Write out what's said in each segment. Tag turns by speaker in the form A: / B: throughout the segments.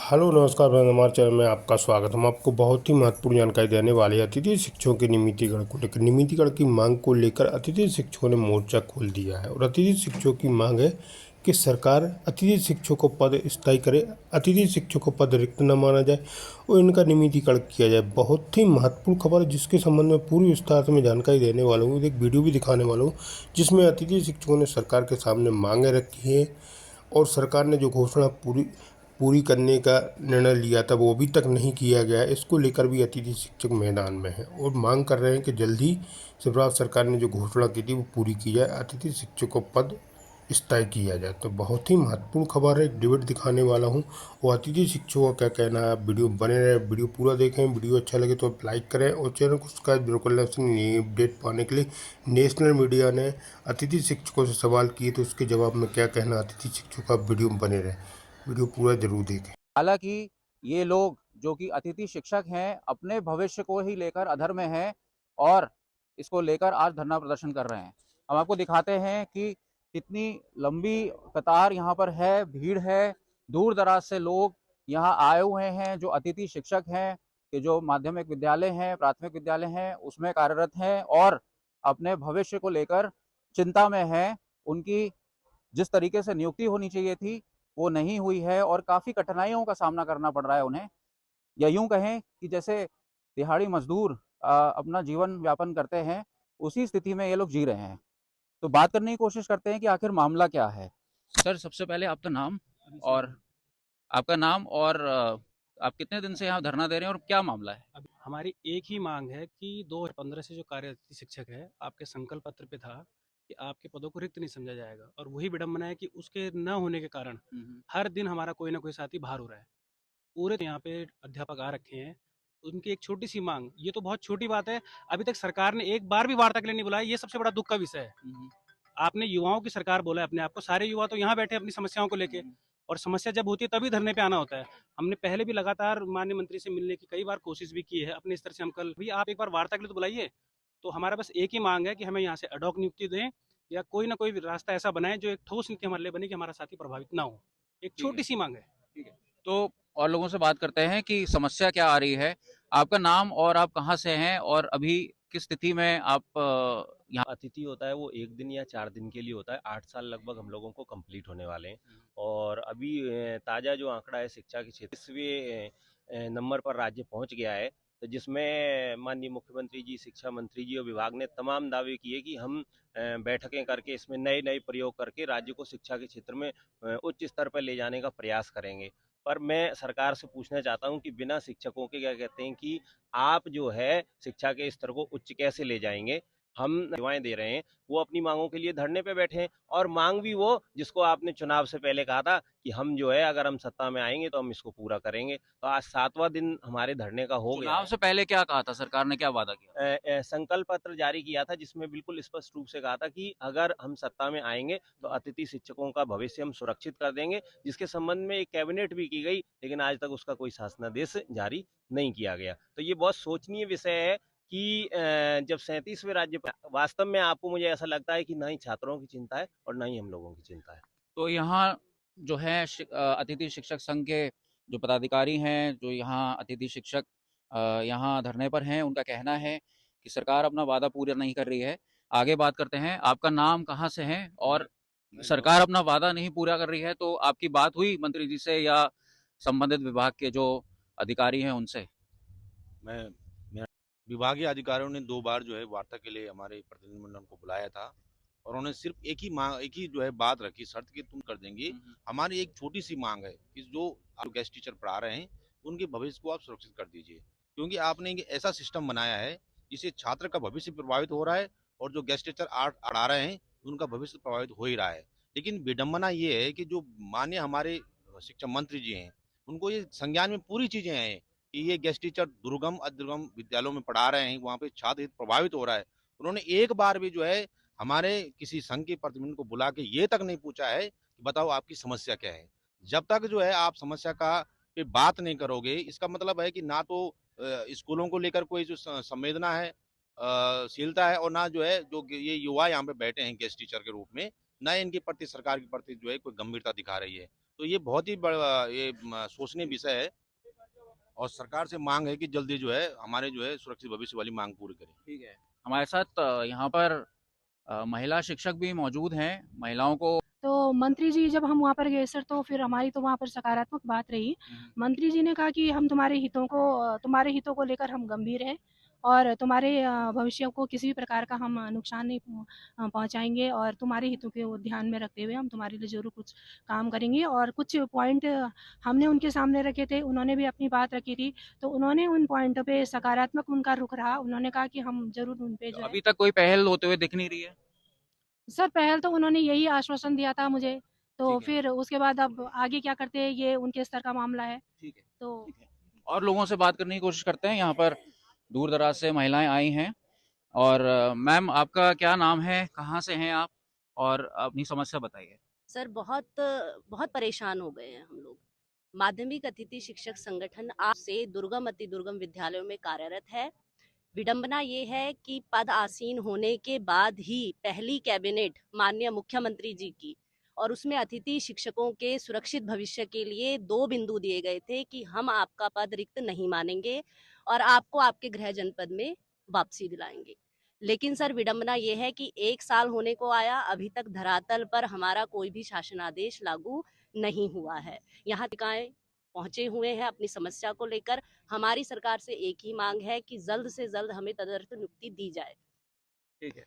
A: Hello नमस्कार friends, हमारे channel में आपका स्वागत। हम आपको बहुत ही महत्वपूर्ण जानकारी देने वाले हैं अतिथि शिक्षकों के नियमितीकरण को लेकर। नियमितीकरण की मांग को लेकर अतिथि शिक्षकों ने मोर्चा खोल दिया है और अतिथि शिक्षकों की मांग है कि सरकार अतिथि शिक्षकों को पद स्थायी करे, अतिथि शिक्षकों को पद रिक्त न माना जाए और इनका नियमितीकरण किया जाए। बहुत ही महत्वपूर्ण खबर है जिसके संबंध में पूरी विस्तार से मैं जानकारी देने वाला हूँ, एक वीडियो भी दिखाने वाला हूँ जिसमें अतिथि शिक्षकों ने सरकार के सामने मांगें रखी हैं और सरकार ने जो घोषणा पूरी पूरी करने का निर्णय लिया था वो अभी तक नहीं किया गया है। इसको लेकर भी अतिथि शिक्षक मैदान में हैं और मांग कर रहे हैं कि जल्दी शिवराज सरकार ने जो घोषणा की थी वो पूरी की जाए, अतिथि शिक्षकों पद स्थायी किया जाए। तो बहुत ही महत्वपूर्ण खबर है, डिबेट दिखाने वाला हूँ और अतिथि शिक्षकों का क्या कहना है। वीडियो बने रहे, वीडियो पूरा देखें। वीडियो अच्छा लगे तो लाइक करें और चैनल को सब्सक्राइब जरूर कर लें अपडेट पाने के लिए। नेशनल मीडिया ने अतिथि शिक्षकों से सवाल किए तो उसके जवाब में क्या कहना अतिथि शिक्षकों का, वीडियो में बने रहे, वीडियो पूरा जरूर देखें।
B: हालांकि ये लोग जो कि अतिथि शिक्षक हैं अपने भविष्य को ही लेकर अधर में हैं और इसको लेकर आज धरना प्रदर्शन कर रहे हैं। हम आपको दिखाते हैं कि कितनी लंबी कतार यहाँ पर है, भीड़ है, दूर दराज से लोग यहाँ आए हुए हैं जो अतिथि शिक्षक हैं, कि जो माध्यमिक विद्यालय हैं, प्राथमिक विद्यालय हैं उसमें कार्यरत हैं और अपने भविष्य को लेकर चिंता में हैं। उनकी जिस तरीके से नियुक्ति होनी चाहिए थी वो नहीं हुई है और काफ़ी कठिनाइयों का सामना करना पड़ रहा है उन्हें, या यूं कहें कि जैसे दिहाड़ी मजदूर अपना जीवन व्यापन करते हैं उसी स्थिति में ये लोग जी रहे हैं। तो बात करने की कोशिश करते हैं कि आखिर मामला क्या है। सर, सबसे पहले आपका नाम और आप कितने दिन से यहाँ धरना दे रहे हैं और क्या मामला है?
C: अब हमारी एक ही मांग है कि 2015 से जो कार्यरत शिक्षक है, आपके संकल्प पत्र पे था कि आपके पदों को रिक्त नहीं समझा जाएगा, और वही विडंबना है कि उसके न होने के कारण हर दिन हमारा कोई ना कोई साथी बाहर हो रहा है। पूरे यहाँ पे अध्यापक आ रखे हैं, उनकी एक छोटी सी मांग, ये तो बहुत छोटी बात है, अभी तक सरकार ने एक बार भी वार्ता के लिए नहीं बुलाया, ये सबसे बड़ा दुख का विषय है। आपने युवाओं की सरकार बोला है अपने आप को, सारे युवा तो यहाँ बैठे अपनी समस्याओं को लेके, और समस्या जब होती है तभी धरने पे आना होता है। हमने पहले भी लगातार माननीय मंत्री से मिलने की कई बार कोशिश भी की है, अपने स्तर से हम कल भी, आप एक बार वार्ता के लिए तो बुलाइए। तो हमारा बस एक ही मांग है कि हमें यहाँ से अडॉक नियुक्ति दें, या कोई ना कोई रास्ता ऐसा बनाए जो एक ठोस नीति हमारे लिए बने कि हमारा साथी प्रभावित ना हो। एक छोटी सी मांग है।
B: ठीक है। तो और लोगों से बात करते हैं कि समस्या क्या आ रही है। आपका नाम और आप कहाँ से हैं और अभी किस स्थिति में आप यहाँ?
D: अतिथि होता है वो 1 दिन या 4 दिन के लिए होता है। 8 साल लगभग हम लोगों को कंप्लीट होने वाले हैं। और अभी ताज़ा जो आंकड़ा है शिक्षा के क्षेत्र 20वें नंबर पर राज्य पहुंच गया है। तो जिसमें माननीय मुख्यमंत्री जी, शिक्षा मंत्री जी और विभाग ने तमाम दावे किए कि हम बैठकें करके इसमें नए-नए प्रयोग करके राज्य को शिक्षा के क्षेत्र में उच्च स्तर पर ले जाने का प्रयास करेंगे। पर मैं सरकार से पूछना चाहता हूं कि बिना शिक्षकों के, क्या कहते हैं, कि आप जो है शिक्षा के स्तर को उच्च कैसे ले जाएंगे? हम सेवाएं दे रहे हैं, वो अपनी मांगों के लिए धरने पे बैठे हैं, और मांग भी वो जिसको आपने चुनाव से पहले कहा था कि हम जो है अगर हम सत्ता में आएंगे तो हम इसको पूरा करेंगे। तो आज 7वां दिन हमारे धरने का हो गया
B: चुनाव
D: है।
B: से पहले क्या कहा था सरकार ने, क्या वादा किया?
D: संकल्प पत्र जारी किया था जिसमें बिल्कुल स्पष्ट रूप से कहा था कि अगर हम सत्ता में आएंगे तो अतिथि शिक्षकों का भविष्य हम सुरक्षित कर देंगे, जिसके संबंध में एक कैबिनेट भी की गई, लेकिन आज तक उसका कोई शासनादेश जारी नहीं किया गया। तो ये बहुत शोचनीय विषय है कि जब 37वें राज्य वास्तव में आपको, मुझे ऐसा लगता है कि ना ही छात्रों की चिंता है और ना ही हम लोगों की चिंता है।
B: तो यहाँ जो है अतिथि शिक्षक संघ के जो पदाधिकारी हैं, जो यहाँ अतिथि शिक्षक यहाँ धरने पर हैं, उनका कहना है कि सरकार अपना वादा पूरा नहीं कर रही है। आगे बात करते हैं। आपका नाम, कहाँ से है और सरकार अपना वादा नहीं पूरा कर रही है तो आपकी बात हुई मंत्री जी से या संबंधित विभाग के जो अधिकारी हैं उनसे?
E: मैं मेरा विभागीय अधिकारियों ने 2 बार जो है वार्ता के लिए हमारे प्रतिनिधिमंडल को बुलाया था, और उन्होंने सिर्फ एक ही जो है बात रखी, शर्त कि तुम कर देंगे। हमारी एक छोटी सी मांग है कि जो आप गेस्ट टीचर पढ़ा रहे हैं उनके भविष्य को आप सुरक्षित कर दीजिए, क्योंकि आपने एक ऐसा सिस्टम बनाया है जिससे छात्र का भविष्य प्रभावित हो रहा है, और जो गेस्ट टीचर पढ़ा रहे हैं उनका भविष्य प्रभावित हो ही रहा है। लेकिन विडंबना ये है कि जो माननीय हमारे शिक्षा मंत्री जी हैं, उनको ये संज्ञान में पूरी चीजें हैं कि ये गेस्ट टीचर दुर्गम अदुर्गम विद्यालयों में पढ़ा रहे हैं, वहाँ पे छात्र हित प्रभावित हो रहा है। उन्होंने एक बार भी जो है हमारे किसी संघ के प्रतिनिधि को बुला के ये तक नहीं पूछा है कि बताओ आपकी समस्या क्या है। जब तक जो है आप समस्या का पे बात नहीं करोगे, इसका मतलब है कि ना तो स्कूलों को लेकर कोई जो संवेदना है, शीलता है, और ना जो है जो ये युवा यहाँ पे बैठे हैं गेस्ट टीचर के रूप में, न इनके प्रति सरकार के प्रति जो है कोई गंभीरता दिखा रही है। तो ये बहुत ही बड़ा ये सोचनीय विषय है और सरकार से मांग है कि जल्दी जो है हमारे जो है सुरक्षित भविष्य वाली मांग पूरी करें।
B: ठीक है, हमारे साथ यहाँ पर महिला शिक्षक भी मौजूद हैं। महिलाओं को
F: तो मंत्री जी जब हम वहाँ पर गए सर, तो फिर हमारी तो वहाँ पर सकारात्मक बात रही। मंत्री जी ने कहा कि हम तुम्हारे हितों को लेकर हम गंभीर हैं और तुम्हारे भविष्य को किसी भी प्रकार का हम नुकसान नहीं पहुँचाएंगे और तुम्हारे हितों को ध्यान में रखते हुए हम तुम्हारे लिए ज़रूर कुछ काम करेंगे। और कुछ पॉइंट हमने उनके सामने रखे थे, उन्होंने भी अपनी बात रखी थी, तो उन्होंने उन पॉइंटों पे सकारात्मक उनका रुख रहा। उन्होंने कहा कि हम ज़रूर उन पे जो है
B: अभी तक कोई पहल होते हुए दिख नहीं रही है।
F: सर, पहल तो उन्होंने यही आश्वासन दिया था मुझे, तो
B: ठीक है,
F: फिर उसके बाद अब आगे क्या करते हैं ये उनके स्तर का मामला है।
B: ठीक है,
F: तो
B: ठीक है। और लोगों से बात करने की कोशिश करते हैं। यहाँ पर दूर दराज से महिलाएं आई हैं। और मैम, आपका क्या नाम है, कहाँ से हैं आप, और अपनी समस्या बताइए।
G: सर बहुत बहुत परेशान हो गए हैं हम लोग। माध्यमिक अतिथि शिक्षक संगठन आज से दुर्गम अति दुर्गम विद्यालयों में कार्यरत है। विडंबना ये है कि पद आसीन होने के बाद ही पहली कैबिनेट माननीय मुख्यमंत्री जी की, और उसमें अतिथि शिक्षकों के सुरक्षित भविष्य के लिए 2 बिंदु दिए गए थे कि हम आपका पद रिक्त नहीं मानेंगे और आपको आपके गृह जनपद में वापसी दिलाएंगे। लेकिन सर विडंबना ये है कि 1 साल होने को आया, अभी तक धरातल पर हमारा कोई भी शासनादेश लागू नहीं हुआ है। यहाँ अधिकारियों पहुंचे हुए हैं अपनी समस्या को लेकर। हमारी सरकार से एक ही मांग है कि जल्द से जल्द हमें तदर्थ नियुक्ति दी जाए।
B: ठीक है।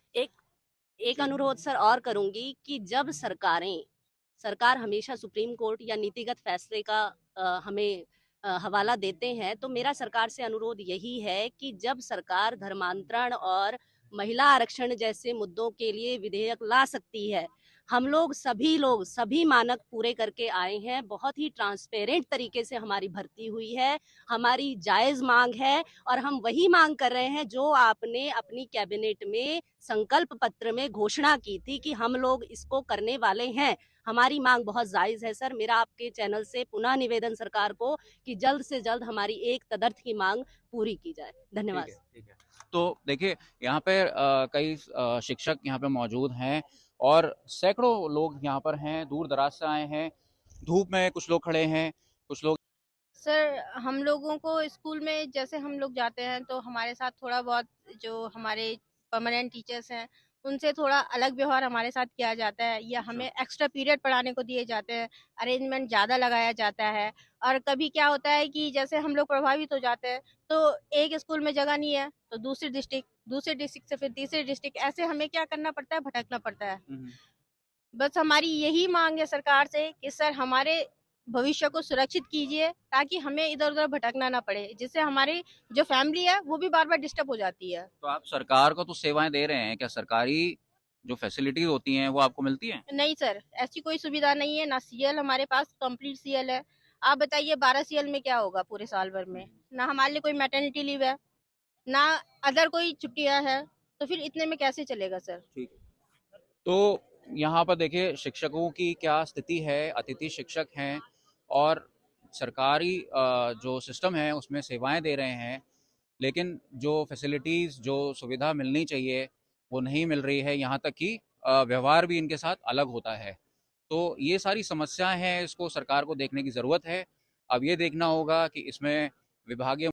G: एक अनुरोध सर और करूंगी कि जब सरकार हमेशा सुप्रीम कोर्ट या नीतिगत फैसले का हमें हवाला देते हैं, तो मेरा सरकार से अनुरोध यही है कि जब सरकार धर्मांतरण और महिला आरक्षण जैसे मुद्दों के लिए विधेयक ला सकती है, हम लोग सभी मानक पूरे करके आए हैं। बहुत ही ट्रांसपेरेंट तरीके से हमारी भर्ती हुई है, हमारी जायज मांग है और हम वही मांग कर रहे हैं जो आपने अपनी कैबिनेट में संकल्प पत्र में घोषणा की थी कि हम लोग इसको करने वाले हैं। हमारी मांग बहुत जायज है सर। मेरा आपके चैनल से पुनः निवेदन सरकार को कि जल्द से जल्द हमारी एक तदर्थ की मांग पूरी की जाए। धन्यवाद।
B: ठीक है। तो देखिए, यहाँ पे कई शिक्षक यहाँ पे मौजूद हैं और सैकड़ों लोग यहाँ पर हैं, दूर दराज से आए हैं। धूप में कुछ लोग खड़े हैं, कुछ लोग
H: सर, हम लोगों को स्कूल में जैसे हम लोग जाते हैं तो हमारे साथ थोड़ा बहुत जो हमारे परमानेंट टीचर्स हैं उनसे थोड़ा अलग व्यवहार हमारे साथ किया जाता है, या हमें एक्स्ट्रा पीरियड पढ़ाने को दिए जाते हैं, अरेंजमेंट ज़्यादा लगाया जाता है। और कभी क्या होता है कि जैसे हम लोग प्रभावित हो जाते हैं तो एक स्कूल में जगह नहीं है तो दूसरे डिस्ट्रिक्ट से फिर तीसरे डिस्ट्रिक्ट, ऐसे हमें क्या करना पड़ता है, भटकना पड़ता है। बस हमारी यही मांग है सरकार से कि सर हमारे भविष्य को सुरक्षित कीजिए ताकि हमें इधर उधर भटकना ना पड़े, जिससे हमारी जो फैमिली है वो भी बार बार डिस्टर्ब हो जाती है।
B: तो आप सरकार को तो सेवाएं दे रहे हैं, क्या सरकारी जो फैसिलिटीज होती हैं वो आपको मिलती हैं?
H: नहीं सर, ऐसी कोई सुविधा नहीं है। ना सीएल हमारे पास कंप्लीट सीएल है। आप बताइए 12 सीएल में क्या होगा पूरे साल भर में? ना हमारे लिए कोई मैटरनिटी लीव है, ना अदर कोई छुट्टियां है, तो फिर इतने में कैसे चलेगा सर?
B: ठीक है। तो यहाँ पर देखिए शिक्षकों की क्या स्थिति है। अतिथि शिक्षक हैं और सरकारी जो सिस्टम है उसमें सेवाएं दे रहे हैं, लेकिन जो फैसिलिटीज़, जो सुविधा मिलनी चाहिए वो नहीं मिल रही है। यहाँ तक कि व्यवहार भी इनके साथ अलग होता है। तो ये सारी समस्याएं हैं, इसको सरकार को देखने की ज़रूरत है। अब ये देखना होगा कि इसमें विभागीय